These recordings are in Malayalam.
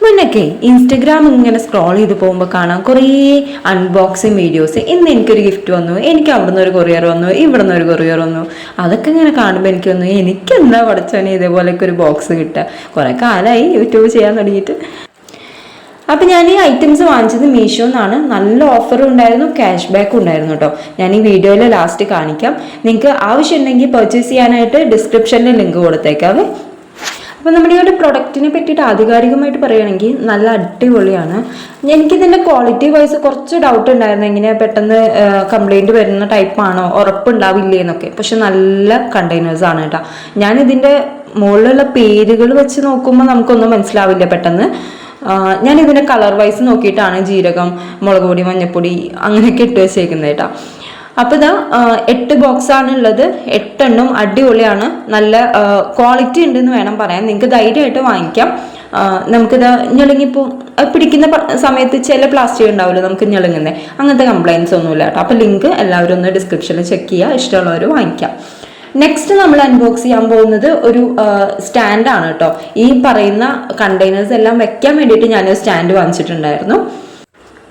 മുന്നൊക്കെ ഇൻസ്റ്റഗ്രാം ഇങ്ങനെ സ്ക്രോൾ ചെയ്ത് പോകുമ്പോൾ കാണാം കുറേ അൺബോക്സിങ് വീഡിയോസ്. ഇന്ന് എനിക്കൊരു ഗിഫ്റ്റ് വന്നു, എനിക്ക് അവിടുന്ന് ഒരു കൊറിയർ വന്നു, ഇവിടുന്ന് ഒരു കൊറിയർ വന്നു. അതൊക്കെ ഇങ്ങനെ കാണുമ്പോൾ എനിക്ക് വന്നു എനിക്കെന്താ പഠിച്ചോനെ ഇതേപോലെയൊക്കെ ഒരു ബോക്സ് കിട്ടുക. കുറേ കാലമായി യൂട്യൂബ് ചെയ്യാൻ തുടങ്ങിയിട്ട്. അപ്പം ഞാൻ ഈ ഐറ്റംസ് വാങ്ങിച്ചത് മീഷോ എന്നാണ്. നല്ല ഓഫറും ഉണ്ടായിരുന്നു, ക്യാഷ് ബാക്കും ഉണ്ടായിരുന്നു കേട്ടോ. ഞാൻ ഈ വീഡിയോയിൽ ലാസ്റ്റ് കാണിക്കാം. നിങ്ങൾക്ക് ആവശ്യമുണ്ടെങ്കിൽ പർച്ചേസ് ചെയ്യാനായിട്ട് ഡിസ്ക്രിപ്ഷനിൽ ലിങ്ക് കൊടുത്തേക്കാവേ. അപ്പോൾ നമ്മുടെ ഈ ഒരു പ്രൊഡക്റ്റിനെ പറ്റിയിട്ട് ആധികാരികമായിട്ട് പറയുകയാണെങ്കിൽ നല്ല അടിപൊളിയാണ്. എനിക്കിതിൻ്റെ ക്വാളിറ്റി വൈസ് കുറച്ച് ഡൗട്ട് ഉണ്ടായിരുന്നു, എങ്ങനെ പെട്ടെന്ന് കംപ്ലൈൻറ്റ് വരുന്ന ടൈപ്പാണോ, ഉറപ്പുണ്ടാവില്ലേ എന്നൊക്കെ. പക്ഷെ നല്ല കണ്ടെയ്നേഴ്സാണ് കേട്ടോ. ഞാനിതിൻ്റെ മുകളിലുള്ള പേരുകൾ വെച്ച് നോക്കുമ്പോൾ നമുക്കൊന്നും മനസ്സിലാവില്ല പെട്ടെന്ന്. ഞാൻ ഇതിൻ്റെ കളർ വൈസ് നോക്കിയിട്ടാണ് ജീരകം, മുളക് പൊടി, മഞ്ഞൾപ്പൊടി അങ്ങനെയൊക്കെ ഇട്ട് വെച്ചേക്കുന്നത് കേട്ടോ. അപ്പോൾ ഇതാ 8 ബോക്സാണ് ഉള്ളത്. 8 അടിപൊളിയാണ്, നല്ല ക്വാളിറ്റി ഉണ്ടെന്ന് വേണം പറയാൻ. നിങ്ങൾക്ക് ധൈര്യമായിട്ട് വാങ്ങിക്കാം. നമുക്കിത് ഞെളുങ്ങിപ്പോൾ പിടിക്കുന്ന സമയത്ത് ചില പ്ലാസ്റ്റിക് ഉണ്ടാവില്ല നമുക്ക് ഞെളുങ്ങുന്നത്, അങ്ങനത്തെ കംപ്ലൈൻറ്റ്സ് ഒന്നുമില്ല കേട്ടോ. അപ്പോൾ ലിങ്ക് എല്ലാവരും ഒന്ന് ഡിസ്ക്രിപ്ഷനിൽ ചെക്ക് ചെയ്യുക, ഇഷ്ടമുള്ളവർ വാങ്ങിക്കാം. നെക്സ്റ്റ് നമ്മൾ അൺബോക്സ് ചെയ്യാൻ പോകുന്നത് ഒരു സ്റ്റാൻഡാണ് കേട്ടോ. ഈ പറയുന്ന കണ്ടെയ്നേഴ്സ് എല്ലാം വെക്കാൻ വേണ്ടിയിട്ട് ഞാനൊരു സ്റ്റാൻഡ് വാങ്ങിച്ചിട്ടുണ്ടായിരുന്നു.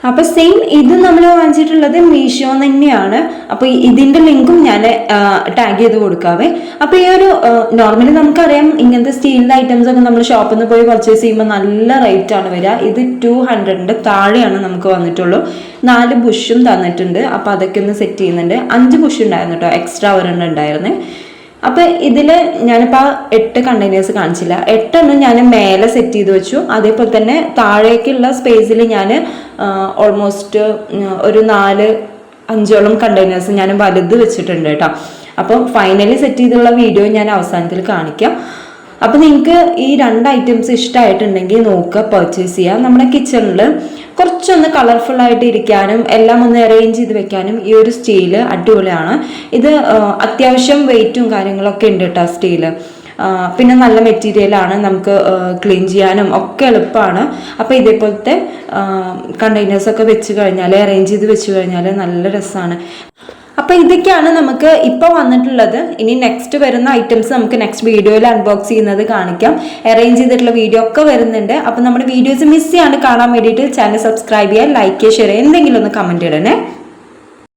അപ്പോൾ സെയിം ഇത് നമ്മൾ വാങ്ങിച്ചിട്ടുള്ളത് മീഷോ തന്നെയാണ്. അപ്പോൾ ഇതിൻ്റെ ലിങ്കും ഞാൻ ടാഗ് ചെയ്ത് കൊടുക്കാവേ. അപ്പോൾ ഈ ഒരു നോർമലി നമുക്കറിയാം ഇങ്ങനത്തെ സ്റ്റീലിൻ്റെ ഐറ്റംസ് ഒക്കെ നമ്മൾ ഷോപ്പിൽ നിന്ന് പോയി പർച്ചേസ് ചെയ്യുമ്പോൾ നല്ല റേറ്റ് ആണ് വരിക. ഇത് 200 താഴെയാണ് നമുക്ക് വന്നിട്ടുള്ളൂ. 4 ബുഷും തന്നിട്ടുണ്ട്. അപ്പോൾ അതൊക്കെ ഒന്ന് സെറ്റ് ചെയ്യുന്നുണ്ട്. 5 ബുഷ് ഉണ്ടായിരുന്നു കേട്ടോ, എക്സ്ട്രാ ഒരെണ്ണം ഉണ്ടായിരുന്നേ. അപ്പോൾ ഇതിൽ ഞാനിപ്പോൾ 8 കണ്ടെയ്നേഴ്സ് കാണിച്ചില്ല, 8 ഞാൻ മേലെ സെറ്റ് ചെയ്ത് വെച്ചു. അതേപോലെ തന്നെ താഴേക്കുള്ള സ്പേസിൽ ഞാൻ ഓൾമോസ്റ്റ് ഒരു 4-5 കണ്ടെയ്നേഴ്സ് ഞാൻ വലുത് വെച്ചിട്ടുണ്ട് കേട്ടോ. അപ്പോൾ ഫൈനലി സെറ്റ് ചെയ്തുള്ള വീഡിയോ ഞാൻ അവസാനത്തിൽ കാണിക്കാം. അപ്പോൾ നിങ്ങൾക്ക് ഈ 2 ഐറ്റംസ് ഇഷ്ടമായിട്ടുണ്ടെങ്കിൽ നോക്കുക, പർച്ചേസ് ചെയ്യുക. നമ്മുടെ കിച്ചണിൽ കുറച്ചൊന്ന് കളർഫുൾ ആയിട്ട് ഇരിക്കാനും എല്ലാം ഒന്ന് അറേഞ്ച് ചെയ്ത് വെക്കാനും ഈ ഒരു സ്റ്റീല് അടിപൊളിയാണ്. ഇത് അത്യാവശ്യം വെയിറ്റും കാര്യങ്ങളൊക്കെ ഉണ്ട് കേട്ടോ സ്റ്റീല്. പിന്നെ നല്ല മെറ്റീരിയലാണ്, നമുക്ക് ക്ലീൻ ചെയ്യാനും ഒക്കെ എളുപ്പമാണ്. അപ്പോൾ ഇതേപോലത്തെ കണ്ടെയ്നേഴ്സൊക്കെ വെച്ച് കഴിഞ്ഞാൽ, അറേഞ്ച് ചെയ്ത് വെച്ച് കഴിഞ്ഞാൽ നല്ല രസമാണ്. അപ്പോൾ ഇതൊക്കെയാണ് നമുക്ക് ഇപ്പോൾ വന്നിട്ടുള്ളത്. ഇനി നെക്സ്റ്റ് വരുന്ന ഐറ്റംസ് നമുക്ക് നെക്സ്റ്റ് വീഡിയോയിൽ അൺബോക്സ് ചെയ്യുന്നത് കാണിക്കാം. അറേഞ്ച് ചെയ്തിട്ടുള്ള വീഡിയോ ഒക്കെ വരുന്നുണ്ട്. അപ്പോൾ നമ്മുടെ വീഡിയോസ് മിസ് ചെയ്യാണ്ട് കാണാൻ വേണ്ടിയിട്ട് ചാനൽ സബ്സ്ക്രൈബ് ചെയ്യുക, ലൈക്ക് ചെയ്യുക, ഷെയർ ചെയ്യുക, എന്തെങ്കിലും ഒന്ന് കമൻറ്റ് ഇടണേ.